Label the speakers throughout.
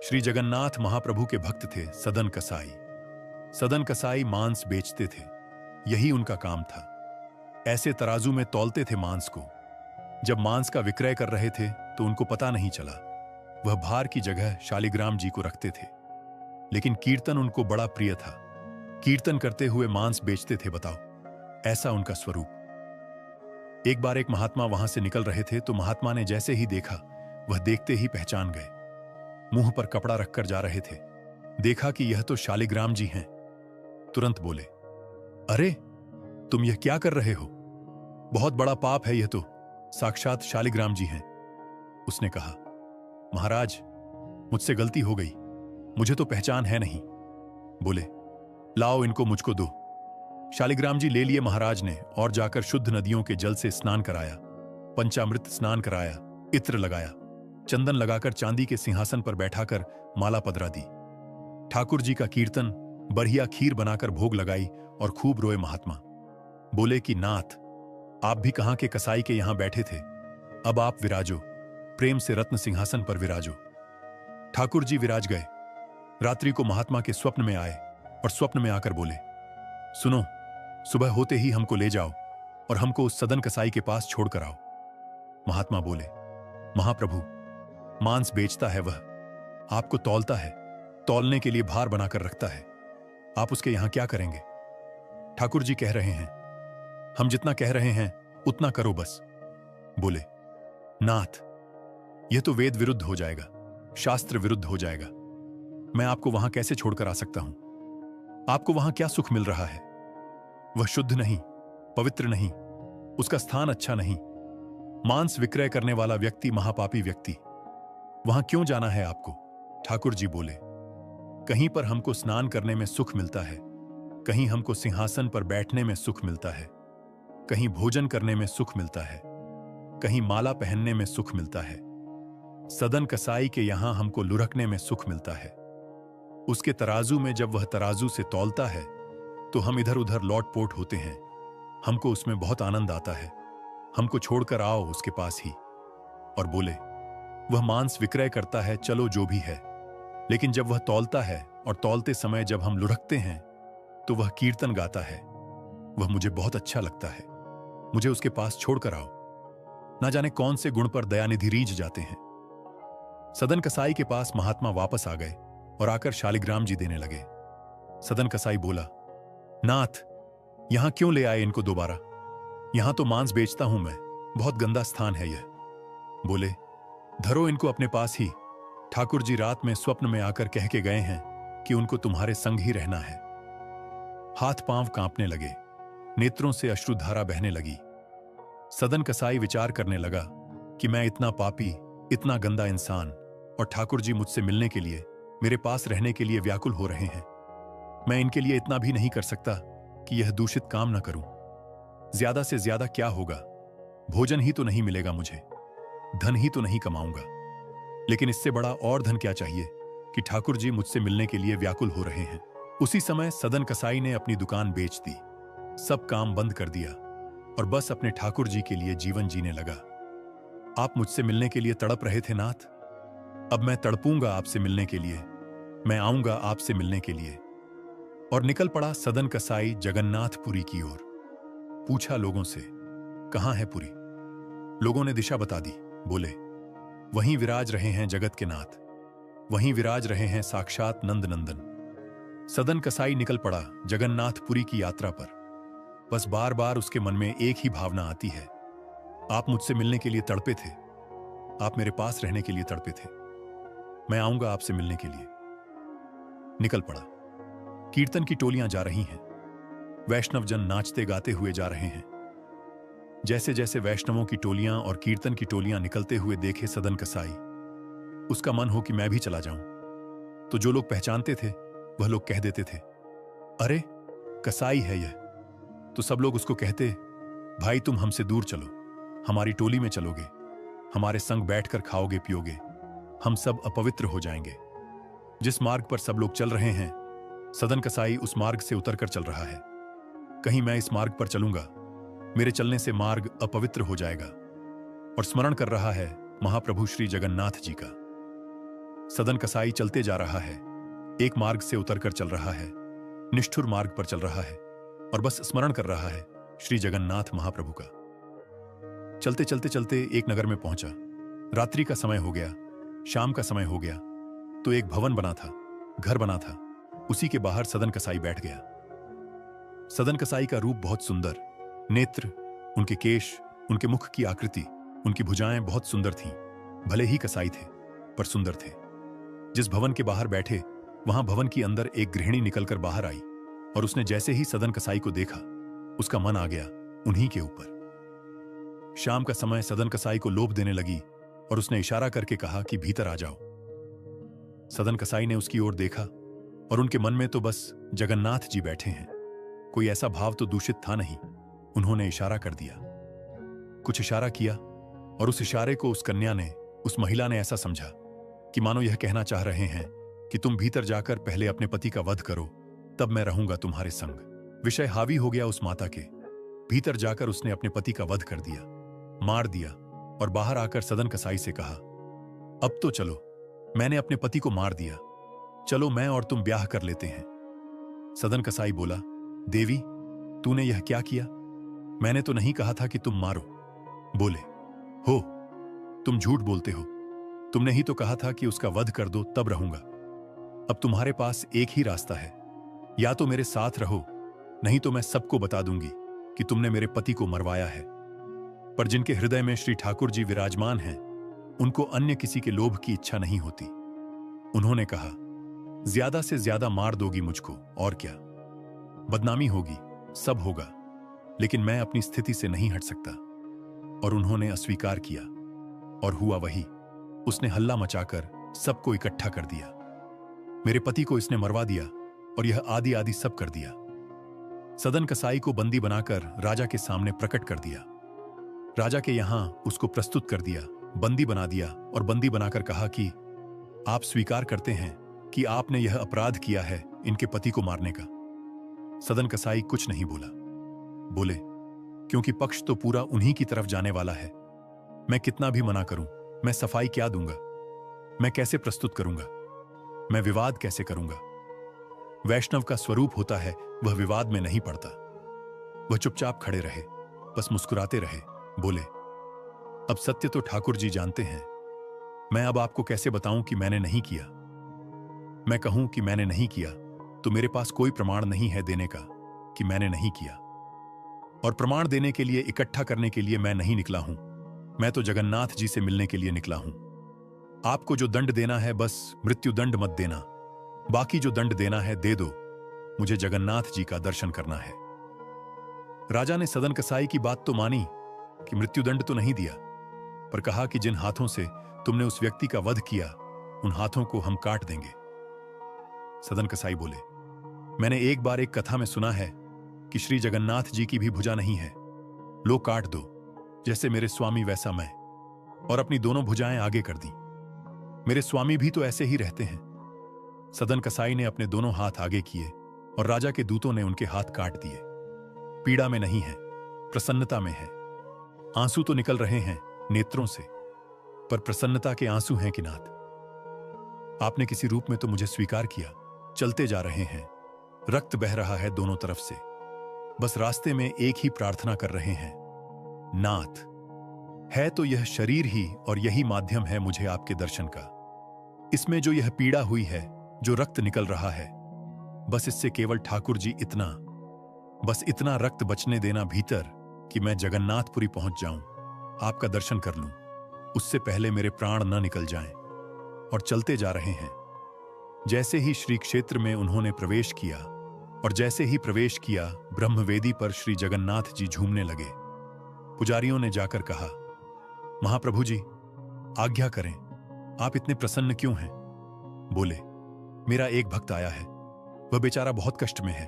Speaker 1: श्री जगन्नाथ महाप्रभु के भक्त थे सदन कसाई। सदन कसाई मांस बेचते थे, यही उनका काम था। ऐसे तराजू में तौलते थे मांस को। जब मांस का विक्रय कर रहे थे तो उनको पता नहीं चला। वह भार की जगह शालिग्राम जी को रखते थे, लेकिन कीर्तन उनको बड़ा प्रिय था। कीर्तन करते हुए मांस बेचते थे। बताओ, ऐसा उनका स्वरूप। एक बार एक महात्मा वहां से निकल रहे थे तो महात्मा ने जैसे ही देखा, वह देखते ही पहचान गए। मुंह पर कपड़ा रखकर जा रहे थे। देखा कि यह तो शालिग्राम जी हैं। तुरंत बोले, अरे तुम यह क्या कर रहे हो? बहुत बड़ा पाप है यह तो, साक्षात शालिग्राम जी हैं। उसने कहा, महाराज मुझसे गलती हो गई, मुझे तो पहचान है नहीं। बोले, लाओ इनको मुझको दो। शालिग्राम जी ले लिए महाराज ने और जाकर शुद्ध नदियों के जल से स्नान कराया, पंचामृत स्नान कराया, इत्र लगाया, चंदन लगाकर चांदी के सिंहासन पर बैठाकर माला पधरा दी। ठाकुर जी का कीर्तन, बढ़िया खीर बनाकर भोग लगाई और खूब रोए महात्मा। बोले कि नाथ, आप भी कहां के कसाई के यहां बैठे थे, अब आप विराजो, प्रेम से रत्न सिंहासन पर विराजो। ठाकुर जी विराज गए। रात्रि को महात्मा के स्वप्न में आए और स्वप्न में आकर बोले, सुनो, सुबह होते ही हमको ले जाओ और हमको उस सदन कसाई के पास छोड़कर आओ। महात्मा बोले, महाप्रभु, मांस बेचता है वह, आपको तौलता है, तौलने के लिए भार बनाकर रखता है, आप उसके यहां क्या करेंगे? ठाकुर जी कह रहे हैं, हम जितना कह रहे हैं उतना करो बस। बोले, नाथ, यह तो वेद विरुद्ध हो जाएगा, शास्त्र विरुद्ध हो जाएगा। मैं आपको वहां कैसे छोड़कर आ सकता हूं? आपको वहां क्या सुख मिल रहा है? वह शुद्ध नहीं, पवित्र नहीं, उसका स्थान अच्छा नहीं। मांस विक्रय करने वाला व्यक्ति महापापी व्यक्ति, वहां क्यों जाना है आपको? ठाकुर जी बोले, कहीं पर हमको स्नान करने में सुख मिलता है, कहीं हमको सिंहासन पर बैठने में सुख मिलता है, कहीं भोजन करने में सुख मिलता है, कहीं माला पहनने में सुख मिलता है। सदन कसाई के यहां हमको लुढ़कने में सुख मिलता है। उसके तराजू में जब वह तराजू से तौलता है तो हम इधर उधर लौट-पोट होते हैं, हमको उसमें बहुत आनंद आता है। हमको छोड़कर आओ उसके पास ही। और बोले, वह मांस विक्रय करता है, चलो जो भी है, लेकिन जब वह तौलता है और तौलते समय जब हम लुढ़कते हैं तो वह कीर्तन गाता है, वह मुझे बहुत अच्छा लगता है, मुझे उसके पास छोड़कर आओ। ना जाने कौन से गुण पर दयानिधि रीझ जाते हैं। सदन कसाई के पास महात्मा वापस आ गए और आकर शालिग्राम जी देने लगे। सदन कसाई बोला, नाथ, यहां क्यों ले आए इनको दोबारा? यहां तो मांस बेचता हूं मैं, बहुत गंदा स्थान है यह। बोले, धरो इनको अपने पास ही, ठाकुर जी रात में स्वप्न में आकर कह के गए हैं कि उनको तुम्हारे संग ही रहना है। हाथ पांव कांपने लगे, नेत्रों से अश्रुधारा बहने लगी। सदन कसाई विचार करने लगा कि मैं इतना पापी, इतना गंदा इंसान, और ठाकुर जी मुझसे मिलने के लिए, मेरे पास रहने के लिए व्याकुल हो रहे हैं। मैं इनके लिए इतना भी नहीं कर सकता कि यह दूषित काम न करूं। ज्यादा से ज्यादा क्या होगा, भोजन ही तो नहीं मिलेगा मुझे, धन ही तो नहीं कमाऊंगा, लेकिन इससे बड़ा और धन क्या चाहिए कि ठाकुर जी मुझसे मिलने के लिए व्याकुल हो रहे हैं। उसी समय सदन कसाई ने अपनी दुकान बेच दी, सब काम बंद कर दिया और बस अपने ठाकुर जी के लिए जीवन जीने लगा। आप मुझसे मिलने के लिए तड़प रहे थे नाथ, अब मैं तड़पूंगा आपसे मिलने के लिए, मैं आऊंगा आपसे मिलने के लिए। और निकल पड़ा सदन कसाई जगन्नाथपुरी की ओर। पूछा लोगों से, कहां है पुरी? लोगों ने दिशा बता दी। बोले, वहीं विराज रहे हैं जगत के नाथ, वहीं विराज रहे हैं साक्षात नंद नंदन। सदन कसाई निकल पड़ा जगन्नाथपुरी की यात्रा पर। बस बार बार उसके मन में एक ही भावना आती है, आप मुझसे मिलने के लिए तड़पे थे, आप मेरे पास रहने के लिए तड़पे थे, मैं आऊंगा आपसे मिलने के लिए। निकल पड़ा। कीर्तन की टोलियां जा रही हैं, वैष्णव जन नाचते गाते हुए जा रहे हैं। जैसे जैसे वैष्णवों की टोलियां और कीर्तन की टोलियां निकलते हुए देखे सदन कसाई, उसका मन हो कि मैं भी चला जाऊं। तो जो लोग पहचानते थे वह लोग कह देते थे, अरे कसाई है यह। तो सब लोग उसको कहते, भाई तुम हमसे दूर चलो, हमारी टोली में चलोगे, हमारे संग बैठकर खाओगे पियोगे, हम सब अपवित्र हो जाएंगे। जिस मार्ग पर सब लोग चल रहे हैं, सदन कसाई उस मार्ग से उतरकर चल रहा है। कहीं मैं इस मार्ग पर चलूंगा, मेरे चलने से मार्ग अपवित्र हो जाएगा। और स्मरण कर रहा है महाप्रभु श्री जगन्नाथ जी का। सदन कसाई चलते जा रहा है, एक मार्ग से उतरकर चल रहा है, निष्ठुर मार्ग पर चल रहा है और बस स्मरण कर रहा है श्री जगन्नाथ महाप्रभु का। चलते चलते चलते एक नगर में पहुंचा। रात्रि का समय हो गया, शाम का समय हो गया। तो एक भवन बना था, घर बना था, उसी के बाहर सदन कसाई बैठ गया। सदन कसाई का रूप बहुत सुंदर, नेत्र, उनके केश, उनके मुख की आकृति, उनकी भुजाएं बहुत सुंदर थीं। भले ही कसाई थे पर सुंदर थे। जिस भवन के बाहर बैठे वहां भवन की अंदर एक गृहिणी निकलकर बाहर आई और उसने जैसे ही सदन कसाई को देखा उसका मन आ गया उन्हीं के ऊपर। शाम का समय सदन कसाई को लोभ देने लगी और उसने इशारा करके कहा कि भीतर आ जाओ। सदन कसाई ने उसकी ओर देखा और उनके मन में तो बस जगन्नाथ जी बैठे हैं, कोई ऐसा भाव तो दूषित था नहीं। उन्होंने इशारा कर दिया, कुछ इशारा किया और उस इशारे को उस कन्या ने, उस महिला ने ऐसा समझा कि मानो यह कहना चाह रहे हैं कि तुम भीतर जाकर पहले अपने पति का वध करो, तब मैं रहूंगा तुम्हारे संग। विषय हावी हो गया उस माता के। भीतर जाकर उसने अपने पति का वध कर दिया, मार दिया और बाहर आकर सदन कसाई से कहा, अब तो चलो, मैंने अपने पति को मार दिया, चलो मैं और तुम ब्याह कर लेते हैं। सदन कसाई बोला, देवी तूने यह क्या किया? मैंने तो नहीं कहा था कि तुम मारो। बोले, हो, तुम झूठ बोलते हो, तुमने ही तो कहा था कि उसका वध कर दो तब रहूंगा। अब तुम्हारे पास एक ही रास्ता है, या तो मेरे साथ रहो, नहीं तो मैं सबको बता दूंगी कि तुमने मेरे पति को मरवाया है। पर जिनके हृदय में श्री ठाकुर जी विराजमान हैं, उनको अन्य किसी के लोभ की इच्छा नहीं होती। उन्होंने कहा, ज्यादा से ज्यादा मार दोगी मुझको और क्या, बदनामी होगी, सब होगा, लेकिन मैं अपनी स्थिति से नहीं हट सकता। और उन्होंने अस्वीकार किया और हुआ वही, उसने हल्ला मचाकर सबको इकट्ठा कर दिया। मेरे पति को इसने मरवा दिया और यह आदि आदि सब कर दिया। सदन कसाई को बंदी बनाकर राजा के सामने प्रकट कर दिया। राजा के यहां उसको प्रस्तुत कर दिया, बंदी बना दिया और बंदी बनाकर कहा कि आप स्वीकार करते हैं कि आपने यह अपराध किया है इनके पति को मारने का। सदन कसाई कुछ नहीं बोला। बोले, क्योंकि पक्ष तो पूरा उन्हीं की तरफ जाने वाला है। मैं कितना भी मना करूं, मैं सफाई क्या दूंगा, मैं कैसे प्रस्तुत करूंगा, मैं विवाद कैसे करूंगा। वैष्णव का स्वरूप होता है वह विवाद में नहीं पड़ता। वह चुपचाप खड़े रहे, बस मुस्कुराते रहे। बोले, अब सत्य तो ठाकुर जी जानते हैं, मैं अब आपको कैसे बताऊं कि मैंने नहीं किया। मैं कहूं कि मैंने नहीं किया तो मेरे पास कोई प्रमाण नहीं है देने का कि मैंने नहीं किया। और प्रमाण देने के लिए, इकट्ठा करने के लिए मैं नहीं निकला हूं, मैं तो जगन्नाथ जी से मिलने के लिए निकला हूं। आपको जो दंड देना है बस मृत्यु दंड मत देना, बाकी जो दंड देना है दे दो, मुझे जगन्नाथ जी का दर्शन करना है। राजा ने सदन कसाई की बात तो मानी कि मृत्युदंड तो नहीं दिया, पर कहा कि जिन हाथों से तुमने उस व्यक्ति का वध किया उन हाथों को हम काट देंगे। सदन कसाई बोले, मैंने एक बार एक कथा में सुना है कि श्री जगन्नाथ जी की भी भुजा नहीं है, लो काट दो, जैसे मेरे स्वामी वैसा मैं, और अपनी दोनों भुजाएं आगे कर दी। मेरे स्वामी भी तो ऐसे ही रहते हैं। सदन कसाई ने अपने दोनों हाथ आगे किए और राजा के दूतों ने उनके हाथ काट दिए। पीड़ा में नहीं है, प्रसन्नता में है। आंसू तो निकल रहे हैं नेत्रों से, पर प्रसन्नता के आंसू हैं कि नाथ। आपने किसी रूप में तो मुझे स्वीकार किया। चलते जा रहे हैं, रक्त बह रहा है दोनों तरफ से, बस रास्ते में एक ही प्रार्थना कर रहे हैं, नाथ, है तो यह शरीर ही और यही माध्यम है मुझे आपके दर्शन का। इसमें जो यह पीड़ा हुई है, जो रक्त निकल रहा है, बस इससे केवल ठाकुर जी इतना, बस इतना रक्त बचने देना भीतर कि मैं जगन्नाथपुरी पहुंच जाऊं, आपका दर्शन कर लूं, उससे पहले मेरे प्राण न निकल जाएं। और चलते जा रहे हैं। जैसे ही श्री क्षेत्र में उन्होंने प्रवेश किया और जैसे ही प्रवेश किया, ब्रह्मवेदी पर श्री जगन्नाथ जी झूमने लगे। पुजारियों ने जाकर कहा, महाप्रभु जी आज्ञा करें, आप इतने प्रसन्न क्यों हैं? बोले, मेरा एक भक्त आया है, वह बेचारा बहुत कष्ट में है,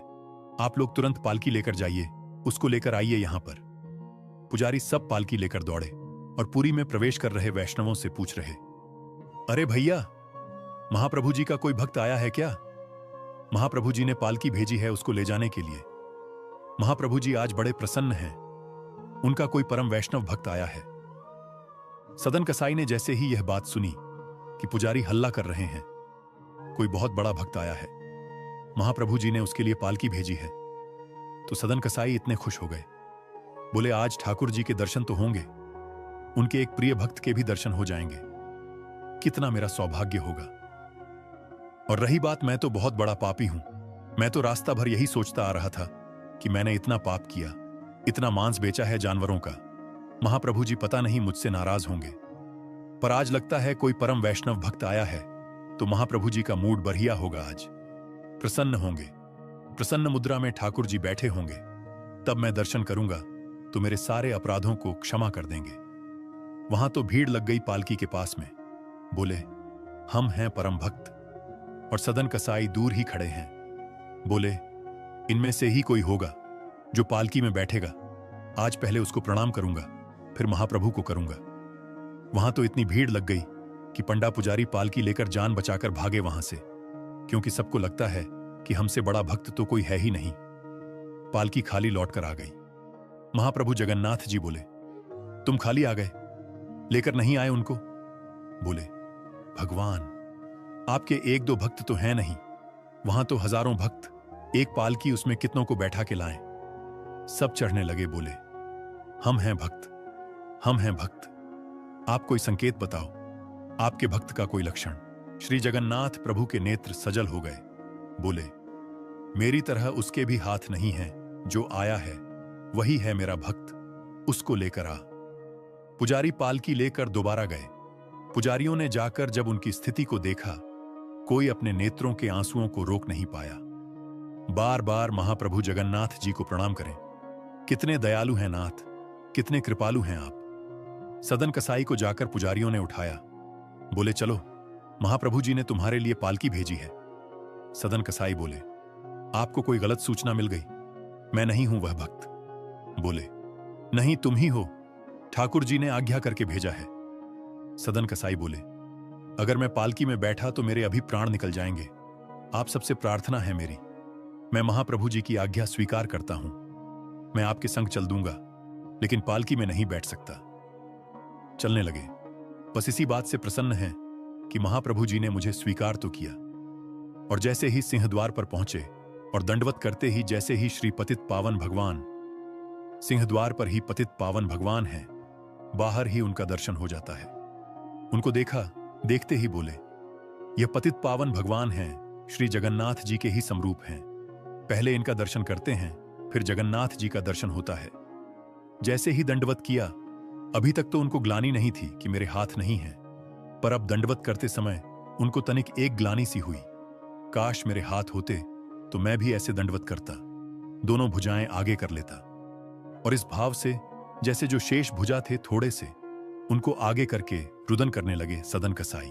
Speaker 1: आप लोग तुरंत पालकी लेकर जाइए, उसको लेकर आइए यहां पर। पुजारी सब पालकी लेकर दौड़े और पुरी में प्रवेश कर रहे वैष्णवों से पूछ रहे, अरे भैया, महाप्रभु जी का कोई भक्त आया है क्या? महाप्रभु जी ने पालकी भेजी है उसको ले जाने के लिए। महाप्रभु जी आज बड़े प्रसन्न हैं, उनका कोई परम वैष्णव भक्त आया है। सदन कसाई ने जैसे ही यह बात सुनी कि पुजारी हल्ला कर रहे हैं, कोई बहुत बड़ा भक्त आया है, महाप्रभु जी ने उसके लिए पालकी भेजी है। तो सदन कसाई इतने खुश हो गए, बोले आज ठाकुर जी के दर्शन तो होंगे, उनके एक प्रिय भक्त के भी दर्शन हो जाएंगे, कितना मेरा सौभाग्य होगा। और रही बात, मैं तो बहुत बड़ा पापी हूं। मैं तो रास्ता भर यही सोचता आ रहा था कि मैंने इतना पाप किया, इतना मांस बेचा है जानवरों का, महाप्रभु जी पता नहीं मुझसे नाराज होंगे। पर आज लगता है कोई परम वैष्णव भक्त आया है, तो महाप्रभु जी का मूड बढ़िया होगा, आज प्रसन्न होंगे। प्रसन्न मुद्रा में ठाकुर जी बैठे होंगे, तब मैं दर्शन करूंगा तो मेरे सारे अपराधों को क्षमा कर देंगे। वहां तो भीड़ लग गई पालकी के पास में। बोले हम हैं परम भक्त, और सदन कसाई दूर ही खड़े हैं। बोले इनमें से ही कोई होगा जो पालकी में बैठेगा, आज पहले उसको प्रणाम करूंगा, फिर महाप्रभु को करूंगा। वहां तो इतनी भीड़ लग गई कि पंडा पुजारी पालकी लेकर जान बचाकर भागे वहां से, क्योंकि सबको लगता है कि हमसे बड़ा भक्त तो कोई है ही नहीं। पालकी खाली लौटकर आ गई। महाप्रभु जगन्नाथ जी बोले तुम खाली आ गए, लेकर नहीं आए उनको? बोले भगवान, आपके एक दो भक्त तो हैं नहीं, वहां तो हजारों भक्त, एक पालकी उसमें कितनों को बैठा के लाएं। सब चढ़ने लगे, बोले हम हैं भक्त, हम हैं भक्त, आप कोई संकेत बताओ, आपके भक्त का कोई लक्षण। श्री जगन्नाथ प्रभु के नेत्र सजल हो गए। बोले मेरी तरह उसके भी हाथ नहीं है, जो आया है वही है मेरा भक्त, उसको लेकर आ। पुजारी पालकी लेकर दोबारा गए। पुजारियों ने जाकर जब उनकी स्थिति को देखा, कोई अपने नेत्रों के आंसुओं को रोक नहीं पाया। बार बार महाप्रभु जगन्नाथ जी को प्रणाम करें, कितने दयालु हैं नाथ, कितने कृपालु हैं आप। सदन कसाई को जाकर पुजारियों ने उठाया। बोले चलो, महाप्रभु जी ने तुम्हारे लिए पालकी भेजी है। सदन कसाई बोले आपको कोई गलत सूचना मिल गई, मैं नहीं हूं वह भक्त। बोले नहीं, तुम ही हो, ठाकुर जी ने आज्ञा करके भेजा है। सदन कसाई बोले अगर मैं पालकी में बैठा तो मेरे अभी प्राण निकल जाएंगे। आप सबसे प्रार्थना है मेरी, मैं महाप्रभु जी की आज्ञा स्वीकार करता हूं, मैं आपके संग चल दूंगा, लेकिन पालकी में नहीं बैठ सकता। चलने लगे। बस इसी बात से प्रसन्न हैं कि महाप्रभु जी ने मुझे स्वीकार तो किया। और जैसे ही सिंहद्वार पर पहुंचे और दंडवत करते ही जैसे ही श्री पतित पावन भगवान, सिंहद्वार पर ही पतित पावन भगवान हैं, बाहर ही उनका दर्शन हो जाता है। उनको देखा, देखते ही बोले यह पतित पावन भगवान हैं, श्री जगन्नाथ जी के ही समरूप हैं। पहले इनका दर्शन करते हैं, फिर जगन्नाथ जी का दर्शन होता है। जैसे ही दंडवत किया, अभी तक तो उनको ग्लानि नहीं थी कि मेरे हाथ नहीं हैं, पर अब दंडवत करते समय उनको तनिक एक ग्लानि सी हुई, काश मेरे हाथ होते तो मैं भी ऐसे दंडवत करता, दोनों भुजाएं आगे कर लेता। और इस भाव से जैसे जो शेष भुजा थे थोड़े से, उनको आगे करके रुदन करने लगे सदन कसाई।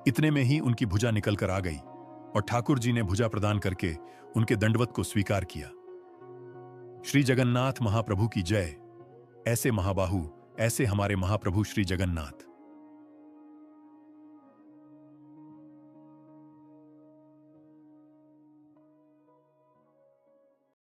Speaker 1: इतने में ही उनकी भुजा निकल कर आ गई और ठाकुर जी ने भुजा प्रदान करके उनके दंडवत को स्वीकार किया। श्री जगन्नाथ महाप्रभु की जय। ऐसे महाबाहु, ऐसे हमारे महाप्रभु श्री जगन्नाथ।